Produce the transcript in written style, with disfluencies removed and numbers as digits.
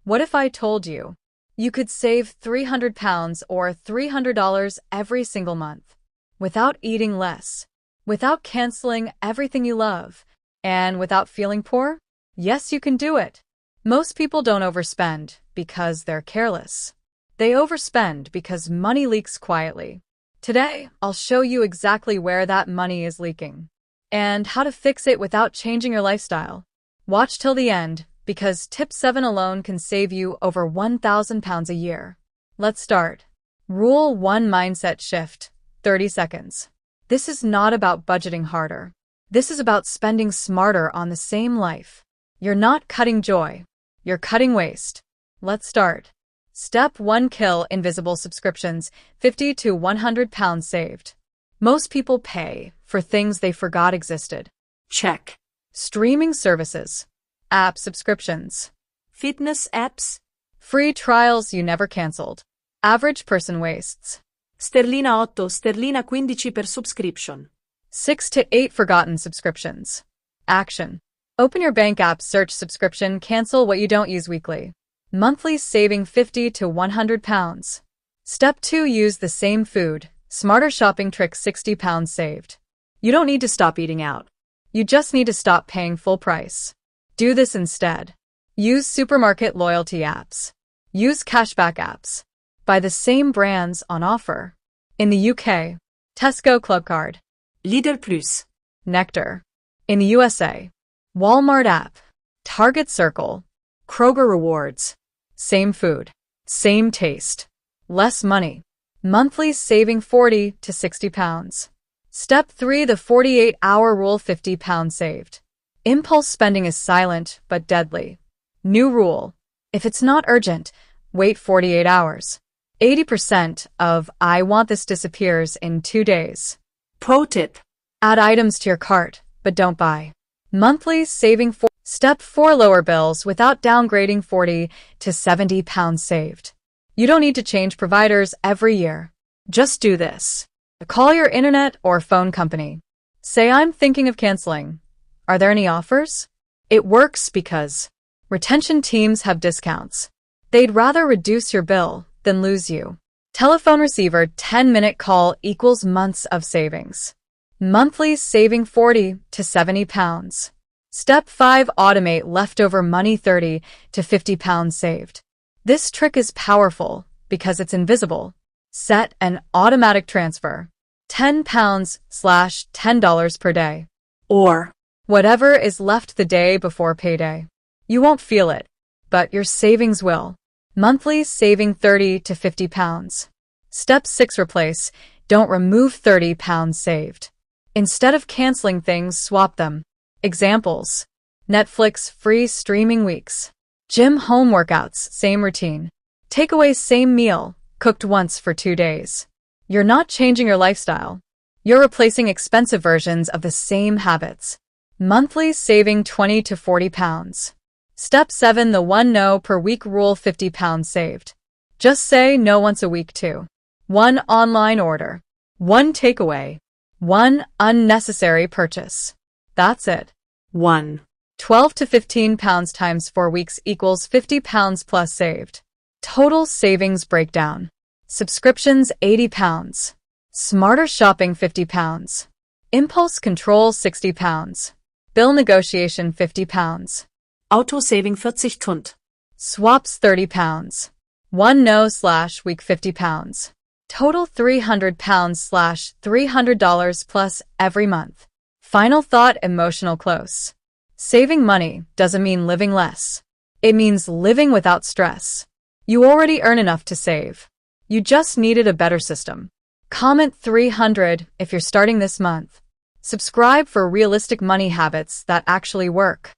What if I told you you could save £300 or $300 every single month without eating less, without canceling everything you love, and without feeling poor? Yes, you can do it. Most people don't overspend because they're careless. They overspend because money leaks quietly. Today, I'll show you exactly where that money is leaking and how to fix it without changing your lifestyle. Watch till the end, because tip 7 alone can save you over £1,000 a year. Let's start. Rule 1: Mindset shift. 30 seconds. This is not about budgeting harder. This is about spending smarter on the same life. You're not cutting joy. You're cutting waste. Let's start. Step 1: Kill invisible subscriptions. 50 to £100 saved. Most people pay for things they forgot existed. Check. Streaming services. App subscriptions. Fitness apps. Free trials you never canceled. Average person wastes Sterlina 8, sterlina 15 per subscription. 6 to 8 forgotten subscriptions. Action. Open your bank app, search subscription, cancel what you don't use weekly. Monthly saving £50 to £100. Step 2: Use the same food. Smarter shopping trick. £60 saved. You don't need to stop eating out. You just need to stop paying full price. Do this instead. Use supermarket loyalty apps. Use cashback apps. Buy the same brands on offer. In the UK, Tesco Clubcard. Lidl Plus. Nectar. In the USA, Walmart app. Target Circle. Kroger Rewards. Same food. Same taste. Less money. Monthly saving £40 to £60. Step 3: The 48-hour rule. £50 saved. Impulse spending is silent but deadly. New rule. If it's not urgent, wait 48 hours. 80% of "I want this" disappears in 2 days. Pro tip. Add items to your cart, but don't buy. Monthly saving. Step 4: Lower bills without downgrading. £40 to £70 saved. You don't need to change providers every year. Just do this. Call your internet or phone company. Say, "I'm thinking of canceling. Are there any offers?" It works because retention teams have discounts. They'd rather reduce your bill than lose you. Telephone receiver. 10-minute call equals months of savings. Monthly saving £40 to £70. Step 5: Automate leftover money. £30 to £50 saved. This trick is powerful because it's invisible. Set an automatic transfer. £10/$10 per day. Or Whatever is left the day before payday. You won't feel it, but your savings will. Monthly saving £30 to £50. Step 6: Replace. Don't remove £30 saved. Instead of canceling things, swap them. Examples: Netflix free streaming weeks. Gym home workouts, same routine. Takeaway, same meal, cooked once for 2 days. You're not changing your lifestyle. You're replacing expensive versions of the same habits. Monthly saving £20 to £40. Step 7: The 1 no per week rule. £50 saved. Just say no once a week to 1 online order, 1 takeaway, 1 unnecessary purchase. That's it. 1. £12 to £15 times 4 weeks equals £50 plus saved. Total savings breakdown. Subscriptions £80. Smarter shopping £50. Impulse control £60. Bill negotiation £50. Auto saving 40 Pfund. Swaps £30. 1 no/week £50. Total £300/$300 plus every month. Final thought: emotional close. Saving money doesn't mean living less. It means living without stress. You already earn enough to save. You just needed a better system. Comment 300 if you're starting this month. Subscribe for realistic money habits that actually work.